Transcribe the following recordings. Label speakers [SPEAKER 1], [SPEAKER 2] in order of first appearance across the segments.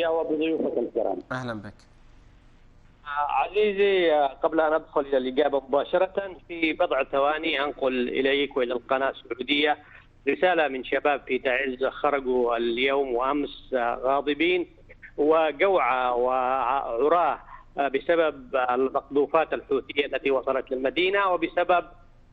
[SPEAKER 1] السعودية وبضيوفك الكرام.
[SPEAKER 2] أهلا بك.
[SPEAKER 1] عزيزي، قبل أن أدخل إلى الإجابة مباشرة في بضع ثواني أنقل إليك وإلى القناة السعودية رسالة من شباب في تعز خرجوا اليوم وأمس غاضبين وجوعى وعراه بسبب المقذوفات الحوثية التي وصلت للمدينة وبسبب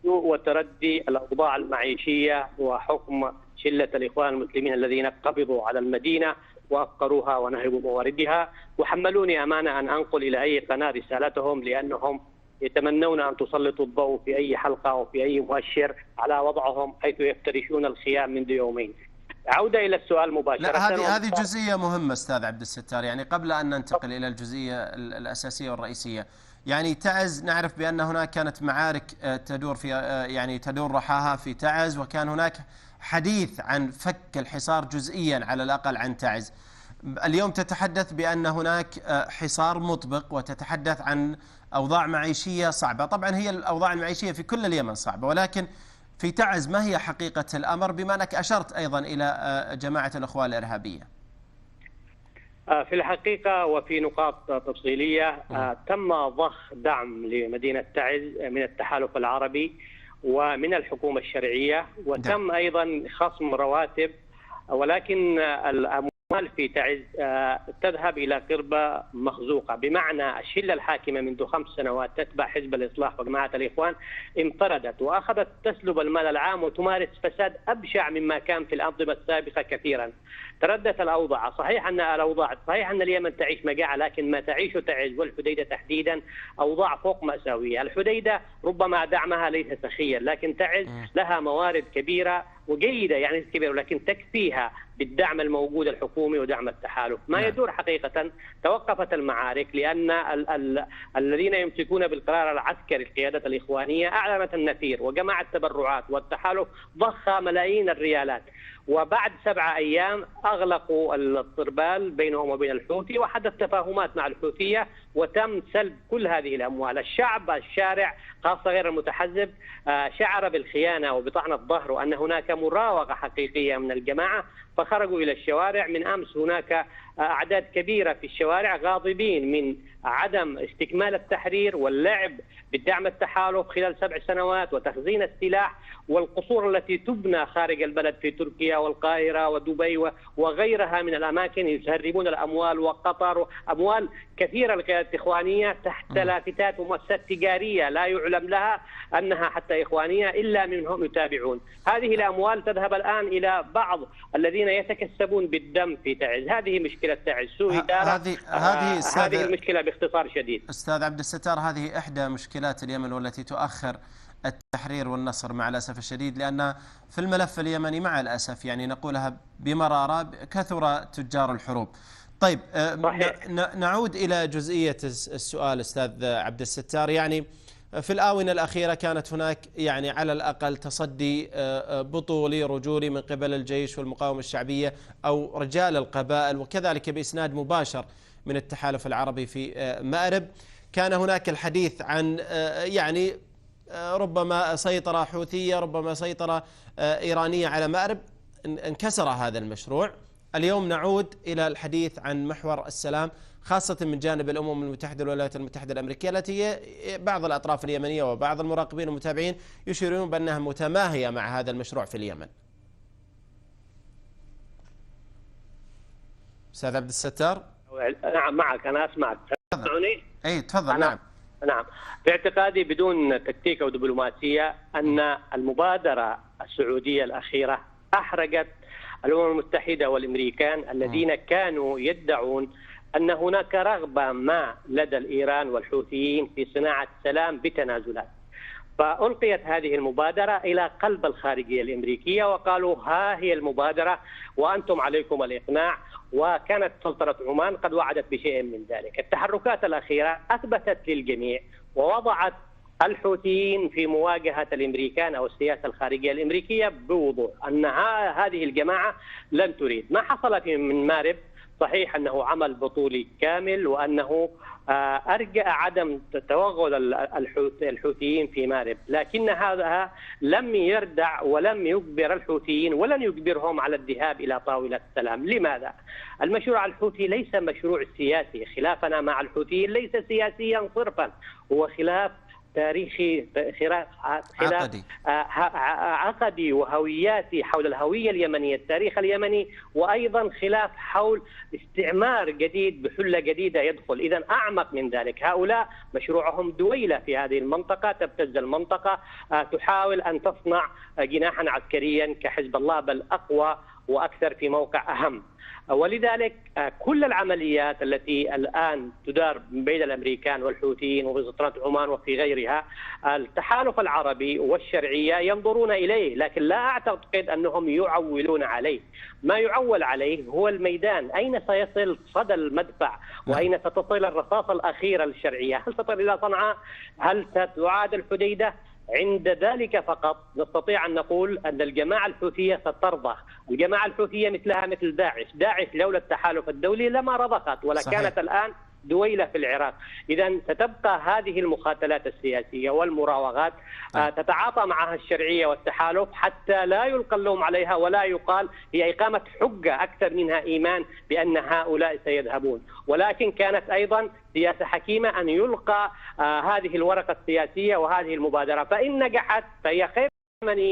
[SPEAKER 1] سوء وتردي الأوضاع المعيشية وحكم شلة الإخوان المسلمين الذين قبضوا على المدينة وأفقروها ونهبوا مواردها، وحملوني أمانة أن أنقل إلى أي قناة رسالتهم لأنهم يتمنون أن تسلطوا الضوء في أي حلقة أو في أي مؤشر على وضعهم حيث يفترشون الخيام منذ يومين. عودة إلى السؤال مباشرة.
[SPEAKER 2] لا، هذه جزئية مهمة أستاذ عبد الستار، يعني قبل أن ننتقل إلى الجزئية الأساسية والرئيسية. يعني تعز نعرف بأن هناك كانت معارك تدور في يعني تدور رحاها في تعز، وكان هناك حديث عن فك الحصار جزئيا على الأقل عن تعز. اليوم تتحدث بأن هناك حصار مطبق، وتتحدث عن أوضاع معيشية صعبة. طبعا هي الأوضاع المعيشية في كل اليمن صعبة، ولكن في تعز ما هي حقيقة الأمر، بما أنك أشرت أيضا إلى جماعة الأخوان الإرهابية؟
[SPEAKER 1] في الحقيقة وفي نقاط تفصيلية تم ضخ دعم لمدينة تعز من التحالف العربي ومن الحكومة الشرعية، وتم أيضا خصم رواتب، ولكن الأموال في تعز تذهب إلى قربة مخزوقة، بمعنى الشلة الحاكمة منذ 5 سنوات تتبع حزب الإصلاح وجماعة الإخوان انفردت وأخذت تسلب المال العام وتمارس فساد أبشع مما كان في الأنظمة السابقة كثيرا. تردت الأوضاع، صحيح أن اليمن تعيش مجاعة، لكن ما تعيش تعز والحديدة تحديدا أوضاع فوق مأساوية. الحديدة ربما دعمها ليس سخيا، لكن تعز لها موارد كبيرة وجيدة يعني كبيرة، ولكن تكفيها بالدعم الموجود الحكومي ودعم التحالف. ما يدور حقيقة توقفت المعارك لأن الذين يمسكون بالقرار العسكري القيادة الإخوانية أعلنت النفير وجمعت تبرعات، والتحالف ضخ ملايين الريالات، وبعد 7 أيام أغلقوا الطربال بينهم وبين الحوثي، وحدث تفاهمات مع الحوثية وتم سلب كل هذه الأموال. الشارع خاصة غير المتحزب شعر بالخيانة وبطعن الظهر وأن هناك مراوغة حقيقية من الجماعة، فخرجوا إلى الشوارع. من أمس هناك أعداد كبيرة في الشوارع غاضبين من عدم استكمال التحرير واللعب بالدعم التحالف خلال 7 سنوات وتخزين السلاح والقصور التي تبنى خارج البلد في تركيا والقاهرة ودبي وغيرها من الأماكن. يسربون الأموال وقطر أموال كثيرة للقيادة الإخوانية تحت لافتات ومؤسسات تجارية لا يعلم لها أنها حتى إخوانية إلا منهم يتابعون. هذه الأموال تذهب الآن إلى بعض الذين يتكسبون بالدم في تعز. هذه مشكلة تعز، سوء إدارة. هذه المشكلة باختصار شديد.
[SPEAKER 2] أستاذ عبد الستار، هذه إحدى مشكلات اليمن والتي تؤخر التحرير والنصر مع الأسف الشديد، لأن في الملف اليمني مع الأسف يعني نقولها بمرارة كثر تجار الحروب. طيب نعود إلى جزئية السؤال أستاذ عبد الستار. يعني في الآونة الأخيرة كانت هناك يعني على الأقل تصدي بطولي رجولي من قبل الجيش والمقاومة الشعبية أو رجال القبائل، وكذلك بإسناد مباشر من التحالف العربي في مأرب. كان هناك الحديث عن يعني ربما سيطرة حوثية، ربما سيطرة إيرانية على مأرب. انكسر هذا المشروع. اليوم نعود إلى الحديث عن محور السلام، خاصة من جانب الأمم المتحدة والولايات المتحدة الأمريكية، التي بعض الأطراف اليمنية وبعض المراقبين والمتابعين يشيرون بأنها متماهية مع هذا المشروع في اليمن. أستاذ عبد الستار.
[SPEAKER 1] نعم معك، أنا أسمعك. تسمعني؟
[SPEAKER 2] أي تفضل. نعم.
[SPEAKER 1] في اعتقادي بدون تكتيك أو دبلوماسية أن المبادرة السعودية الأخيرة أحرجت الأمم المتحدة والأمريكان الذين كانوا يدعون أن هناك رغبة ما لدى الإيران والحوثيين في صناعة سلام بتنازلات. فألقيت هذه المبادرة إلى قلب الخارجية الأمريكية وقالوا ها هي المبادرة وأنتم عليكم الإقناع، وكانت سلطنة عمان قد وعدت بشيء من ذلك. التحركات الأخيرة أثبتت للجميع ووضعت الحوثيين في مواجهة الأمريكان أو السياسة الخارجية الأمريكية بوضوح أن هذه الجماعة لن تريد. ما حصل من مأرب صحيح أنه عمل بطولي كامل، وأنه أرجأ عدم توغل الحوثيين في مأرب، لكن هذا لم يردع ولم يجبر الحوثيين ولن يجبرهم على الذهاب إلى طاولة السلام. لماذا؟ المشروع الحوثي ليس مشروع سياسي، خلافنا مع الحوثيين ليس سياسيا صرفا، هو خلاف تاريخي، خلاف عقدي وهوياتي حول الهوية اليمنية، التاريخ اليمني، وأيضا خلاف حول استعمار جديد بحلة جديدة يدخل. إذا أعمق من ذلك، هؤلاء مشروعهم دويلة في هذه المنطقة، تبتز المنطقة، تحاول أن تصنع جناحا عسكريا كحزب الله، بل أقوى وأكثر في موقع أهم. ولذلك كل العمليات التي الآن تدار بين الأمريكان والحوثيين وفي سلطنة عمان وفي غيرها، التحالف العربي والشرعية ينظرون إليه، لكن لا أعتقد أنهم يعولون عليه. ما يعول عليه هو الميدان، أين سيصل صدى المدفع، وأين ستصل الرصاصة الأخيرة للشرعية؟ هل تصل إلى صنعاء؟ هل ستعاد الحديدة؟ عند ذلك فقط نستطيع أن نقول أن الجماعة الحوثية سترضى. الجماعة الحوثية مثلها مثل داعش لولا التحالف الدولي لما رضخت ولا صحيح. كانت الآن دويلة في العراق. إذا ستبقى هذه المخاتلات السياسية والمراوغات تتعاطى معها الشرعية والتحالف حتى لا يلقى اللوم عليها ولا يقال هي إقامة حجة أكثر منها إيمان بأن هؤلاء سيذهبون. ولكن كانت أيضا سياسة حكيمة أن يلقى هذه الورقة السياسية وهذه المبادرة، فإن نجحت فهي خير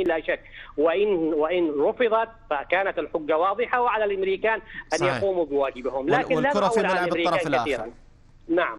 [SPEAKER 1] لا شك، وإن رفضت فكانت الحجة واضحة، وعلى الأمريكان أن يقوموا بواجبهم. لكن
[SPEAKER 2] والكرة في ملعب الطرف الآخر.
[SPEAKER 1] كثيرا. نعم.